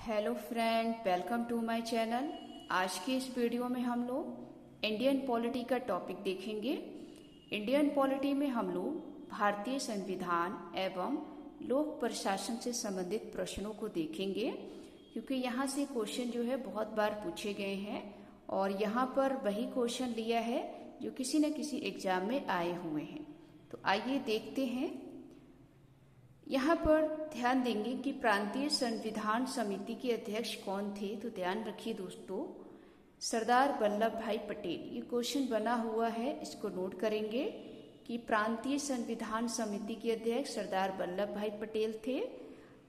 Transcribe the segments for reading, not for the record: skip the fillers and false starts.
Hello friend, welcome to my channel. आज की इस वीडियो में हम लोग इंडियन पॉलिटी का टॉपिक देखेंगे। इंडियन पॉलिटी में हम लोग भारतीय संविधान एवं लोक प्रशासन से संबंधित प्रश्नों को देखेंगे, क्योंकि यहाँ से क्वेश्चन जो है बहुत बार पूछे गए हैं और यहाँ पर वही क्वेश्चन लिया है जो किसी न किसी एग्जाम में आए हुए हैं। तो आइए देखते हैं। यहाँ पर ध्यान देंगे कि प्रांतीय संविधान समिति के अध्यक्ष कौन थे। तो ध्यान रखिए दोस्तों, सरदार वल्लभ भाई पटेल। ये क्वेश्चन बना हुआ है, इसको नोट करेंगे कि प्रांतीय संविधान समिति के अध्यक्ष सरदार वल्लभ भाई पटेल थे।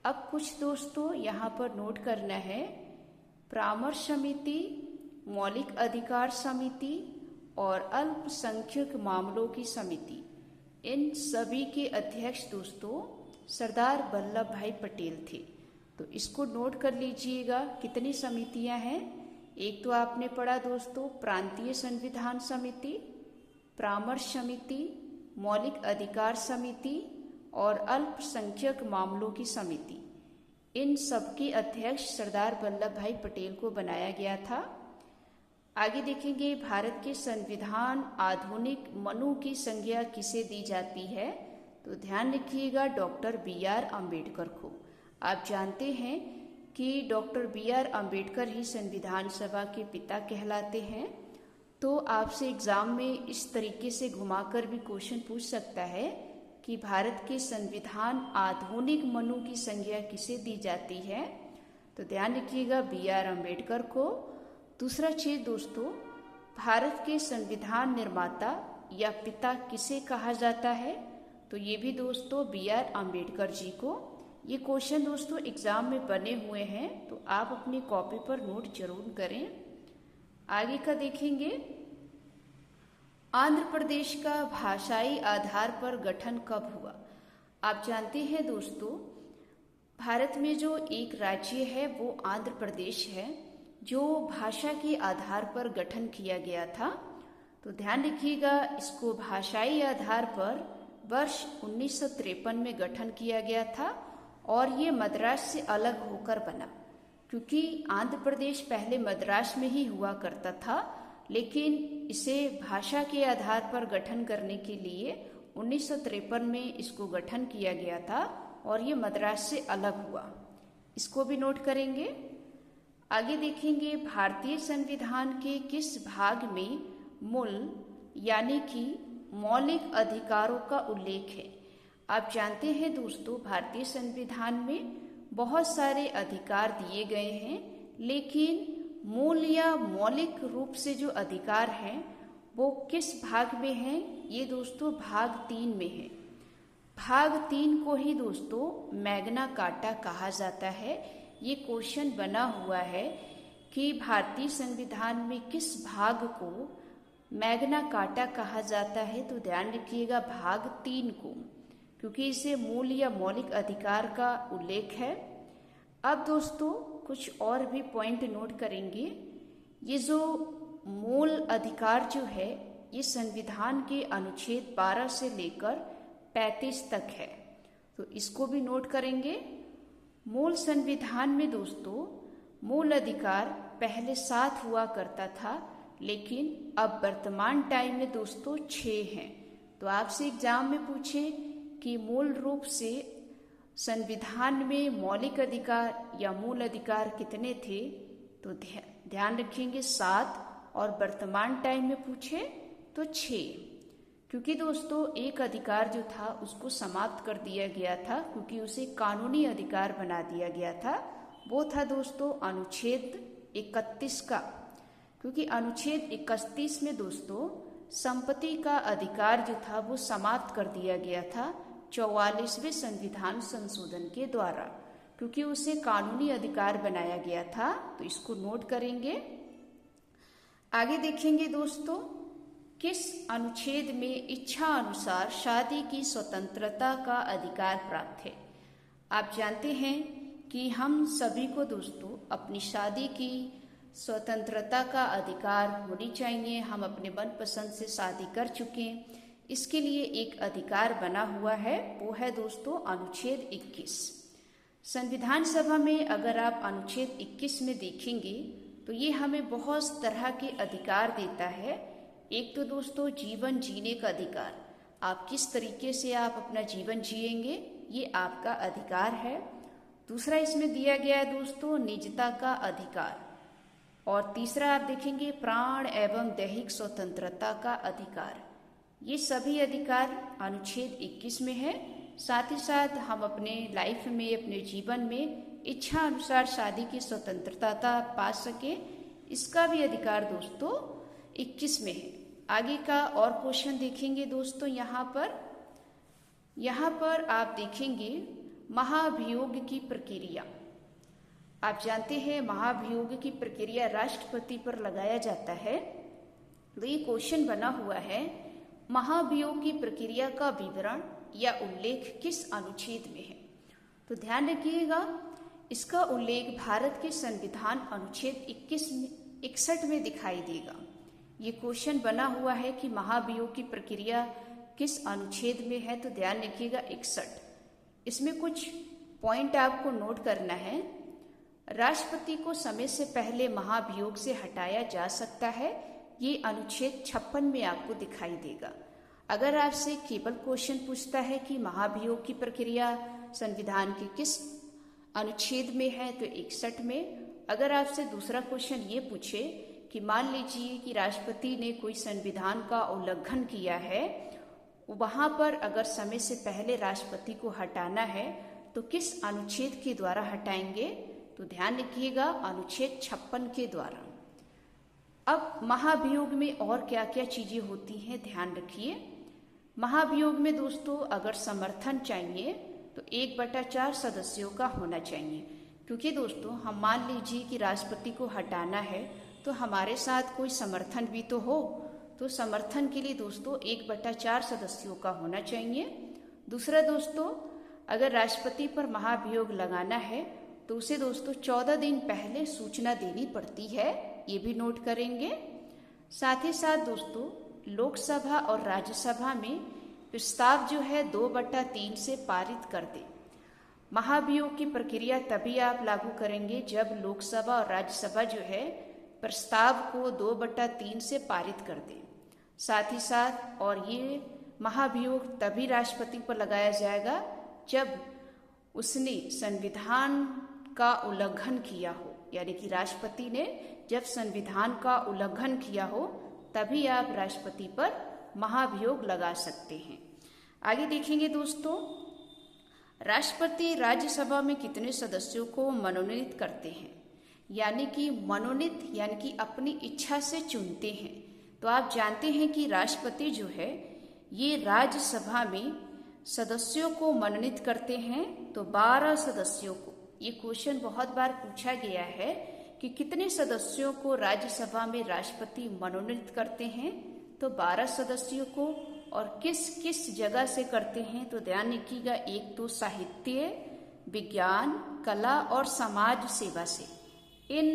अब कुछ दोस्तों यहाँ पर नोट करना है, परामर्श समिति, मौलिक अधिकार समिति और अल्पसंख्यक मामलों की समिति, इन सभी के अध्यक्ष दोस्तों सरदार वल्लभ भाई पटेल थे। तो इसको नोट कर लीजिएगा, कितनी समितियां हैं। एक तो आपने पढ़ा दोस्तों प्रांतीय संविधान समिति, परामर्श समिति, मौलिक अधिकार समिति और अल्पसंख्यक मामलों की समिति। इन सबके अध्यक्ष सरदार वल्लभ भाई पटेल को बनाया गया था। आगे देखेंगे, भारत के संविधान आधुनिक मनु की संज्ञा किसे दी जाती है। तो ध्यान रखिएगा, डॉक्टर बी.आर. अम्बेडकर को। आप जानते हैं कि डॉक्टर बी.आर. अम्बेडकर ही संविधान सभा के पिता कहलाते हैं। तो आपसे एग्जाम में इस तरीके से घुमाकर भी क्वेश्चन पूछ सकता है कि भारत के संविधान आधुनिक मनु की संज्ञा किसे दी जाती है। तो ध्यान रखिएगा, बी.आर. अम्बेडकर को। दूसरा चीज दोस्तों, भारत के संविधान निर्माता या पिता किसे कहा जाता है। तो ये भी दोस्तों बी.आर. अम्बेडकर जी को। ये क्वेश्चन दोस्तों एग्जाम में बने हुए हैं, तो आप अपनी कॉपी पर नोट जरूर करें। आगे का देखेंगे, आंध्र प्रदेश का भाषाई आधार पर गठन कब हुआ। आप जानते हैं दोस्तों, भारत में जो एक राज्य है वो आंध्र प्रदेश है, जो भाषा के आधार पर गठन किया गया था। तो ध्यान रखिएगा, इसको भाषाई आधार पर वर्ष 1953 में गठन किया गया था और ये मद्रास से अलग होकर बना, क्योंकि आंध्र प्रदेश पहले मद्रास में ही हुआ करता था, लेकिन इसे भाषा के आधार पर गठन करने के लिए 1953 में इसको गठन किया गया था और ये मद्रास से अलग हुआ। इसको भी नोट करेंगे। आगे देखेंगे, भारतीय संविधान के किस भाग में मूल यानी कि मौलिक अधिकारों का उल्लेख है। आप जानते हैं दोस्तों, भारतीय संविधान में बहुत सारे अधिकार दिए गए हैं, लेकिन मूल या मौलिक रूप से जो अधिकार हैं वो किस भाग में हैं। ये दोस्तों भाग 3 में है। भाग 3 को ही दोस्तों मैग्ना कार्टा कहा जाता है। ये क्वेश्चन बना हुआ है कि भारतीय संविधान में किस भाग को मैग्ना कार्टा कहा जाता है। तो ध्यान रखिएगा, भाग 3 को, क्योंकि इसे मूल या मौलिक अधिकार का उल्लेख है। अब दोस्तों कुछ और भी पॉइंट नोट करेंगे। ये जो मूल अधिकार जो है, ये संविधान के अनुच्छेद 12 से लेकर 35 तक है। तो इसको भी नोट करेंगे। मूल संविधान में दोस्तों मूल अधिकार पहले 7 हुआ करता था, लेकिन अब वर्तमान टाइम में दोस्तों 6 हैं। तो आपसे एग्जाम में पूछे कि मूल रूप से संविधान में मौलिक अधिकार या मूल अधिकार कितने थे, तो ध्यान रखेंगे 7, और वर्तमान टाइम में पूछे तो 6, क्योंकि दोस्तों एक अधिकार जो था उसको समाप्त कर दिया गया था, क्योंकि उसे कानूनी अधिकार बना दिया गया था। वो था दोस्तों अनुच्छेद 31 का, क्योंकि अनुच्छेद 31 में दोस्तों संपत्ति का अधिकार जो था वो समाप्त कर दिया गया था 44वें संविधान संशोधन के द्वारा, क्योंकि उसे कानूनी अधिकार बनाया गया था। तो इसको नोट करेंगे। आगे देखेंगे दोस्तों, किस अनुच्छेद में इच्छा अनुसार शादी की स्वतंत्रता का अधिकार प्राप्त है। आप जानते हैं कि हम सभी को दोस्तों अपनी शादी की स्वतंत्रता का अधिकार होनी चाहिए। हम अपने मनपसंद से शादी कर चुके हैं, इसके लिए एक अधिकार बना हुआ है, वो है दोस्तों अनुच्छेद 21। संविधान सभा में अगर आप अनुच्छेद 21 में देखेंगे तो ये हमें बहुत तरह के अधिकार देता है। एक तो दोस्तों जीवन जीने का अधिकार, आप किस तरीके से आप अपना जीवन जिएंगे ये आपका अधिकार है। दूसरा इसमें दिया गया है दोस्तों निजता का अधिकार, और तीसरा आप देखेंगे प्राण एवं दैहिक स्वतंत्रता का अधिकार। ये सभी अधिकार अनुच्छेद 21 में है। साथ ही साथ हम अपने लाइफ में, अपने जीवन में इच्छा अनुसार शादी की स्वतंत्रता पा सके, इसका भी अधिकार दोस्तों 21 में है। आगे का और क्वेश्चन देखेंगे दोस्तों। यहाँ पर आप देखेंगे महाभियोग की प्रक्रिया। आप जानते हैं महाभियोग की प्रक्रिया राष्ट्रपति पर लगाया जाता है। तो ये क्वेश्चन बना हुआ है, महाभियोग की प्रक्रिया का विवरण या उल्लेख किस अनुच्छेद में है। तो ध्यान रखिएगा, इसका उल्लेख भारत के संविधान अनुच्छेद 61 में दिखाई देगा। ये क्वेश्चन बना हुआ है कि महाभियोग की प्रक्रिया किस अनुच्छेद में है, तो ध्यान रखिएगा 61। इसमें कुछ पॉइंट आपको नोट करना है। राष्ट्रपति को समय से पहले महाभियोग से हटाया जा सकता है, ये अनुच्छेद 56 में आपको दिखाई देगा। अगर आपसे केवल क्वेश्चन पूछता है कि महाभियोग की प्रक्रिया संविधान के किस अनुच्छेद में है, तो 61 में। अगर आपसे दूसरा क्वेश्चन ये पूछे कि मान लीजिए कि राष्ट्रपति ने कोई संविधान का उल्लंघन किया है, वहां पर अगर समय से पहले राष्ट्रपति को हटाना है तो किस अनुच्छेद के द्वारा हटाएंगे, तो ध्यान रखिएगा अनुच्छेद 56 के द्वारा। अब महाभियोग में और क्या क्या चीजें होती हैं ध्यान रखिए। महाभियोग में दोस्तों अगर समर्थन चाहिए तो 1/4 सदस्यों का होना चाहिए, क्योंकि दोस्तों हम मान लीजिए कि राष्ट्रपति को हटाना है तो हमारे साथ कोई समर्थन भी तो हो, तो समर्थन के लिए दोस्तों 1/4 सदस्यों का होना चाहिए। दूसरा दोस्तों, अगर राष्ट्रपति पर महाभियोग लगाना है तो उसे दोस्तों 14 दिन पहले सूचना देनी पड़ती है, ये भी नोट करेंगे। साथ ही साथ दोस्तों लोकसभा और राज्यसभा में प्रस्ताव जो है 2/3 से पारित कर दे। महाभियोग की प्रक्रिया तभी आप लागू करेंगे जब लोकसभा और राज्यसभा जो है प्रस्ताव को 2/3 से पारित कर दे। साथ ही साथ और ये महाभियोग तभी राष्ट्रपति पर लगाया जाएगा जब उसने संविधान का उल्लंघन किया हो, यानी कि राष्ट्रपति ने जब संविधान का उल्लंघन किया हो तभी आप राष्ट्रपति पर महाभियोग लगा सकते हैं। आगे देखेंगे दोस्तों, राष्ट्रपति राज्यसभा में कितने सदस्यों को मनोनीत करते हैं, यानी कि मनोनीत यानी कि अपनी इच्छा से चुनते हैं। तो आप जानते हैं कि राष्ट्रपति जो है ये राज्यसभा में सदस्यों को मनोनीत करते हैं, तो 12 सदस्यों को। ये क्वेश्चन बहुत बार पूछा गया है कि कितने सदस्यों को राज्यसभा में राष्ट्रपति मनोनीत करते हैं, तो 12 सदस्यों को। और किस किस जगह से करते हैं, तो ध्यान रखिएगा, एक तो साहित्य, विज्ञान, कला और समाज सेवा से, इन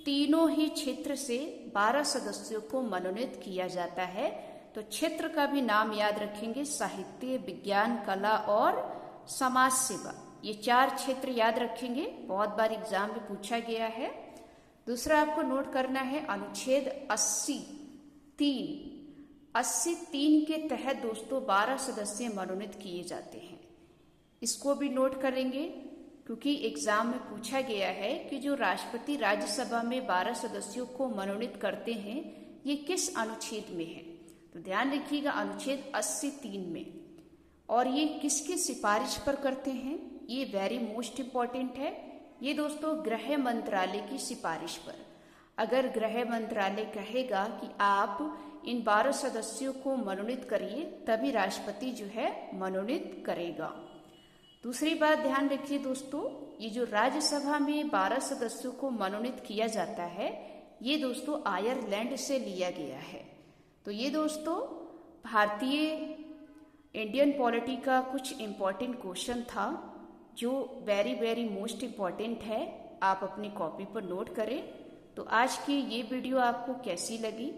तीनों ही क्षेत्र से 12 सदस्यों को मनोनीत किया जाता है। तो क्षेत्र का भी नाम याद रखेंगे, साहित्य, विज्ञान, कला और समाज सेवा, ये 4 क्षेत्र याद रखेंगे, बहुत बार एग्जाम में पूछा गया है। दूसरा आपको नोट करना है अनुच्छेद 83 के तहत दोस्तों 12 सदस्य मनोनीत किए जाते हैं। इसको भी नोट करेंगे क्योंकि एग्जाम में पूछा गया है कि जो राष्ट्रपति राज्यसभा में 12 सदस्यों को मनोनीत करते हैं ये किस अनुच्छेद में है, तो ध्यान रखिएगा अनुच्छेद 83 में। और ये किसकी सिफारिश पर करते हैं, ये वेरी मोस्ट इम्पॉर्टेंट है, ये दोस्तों गृह मंत्रालय की सिफारिश पर। अगर गृह मंत्रालय कहेगा कि आप इन 12 सदस्यों को मनोनीत करिए तभी राष्ट्रपति जो है मनोनीत करेगा। दूसरी बात ध्यान रखिए दोस्तों, ये जो राज्यसभा में 12 सदस्यों को मनोनीत किया जाता है ये दोस्तों आयरलैंड से लिया गया है। तो ये दोस्तों भारतीय इंडियन पॉलिटी का कुछ इम्पोर्टेंट क्वेश्चन था जो वेरी मोस्ट इम्पॉर्टेंट है, आप अपनी कॉपी पर नोट करें। तो आज की ये वीडियो आपको कैसी लगी,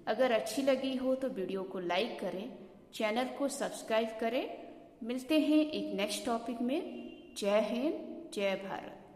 अगर अच्छी लगी हो तो वीडियो को लाइक करें, चैनल को सब्सक्राइब करें। मिलते हैं एक नेक्स्ट टॉपिक में। जय हिंद, जय भारत।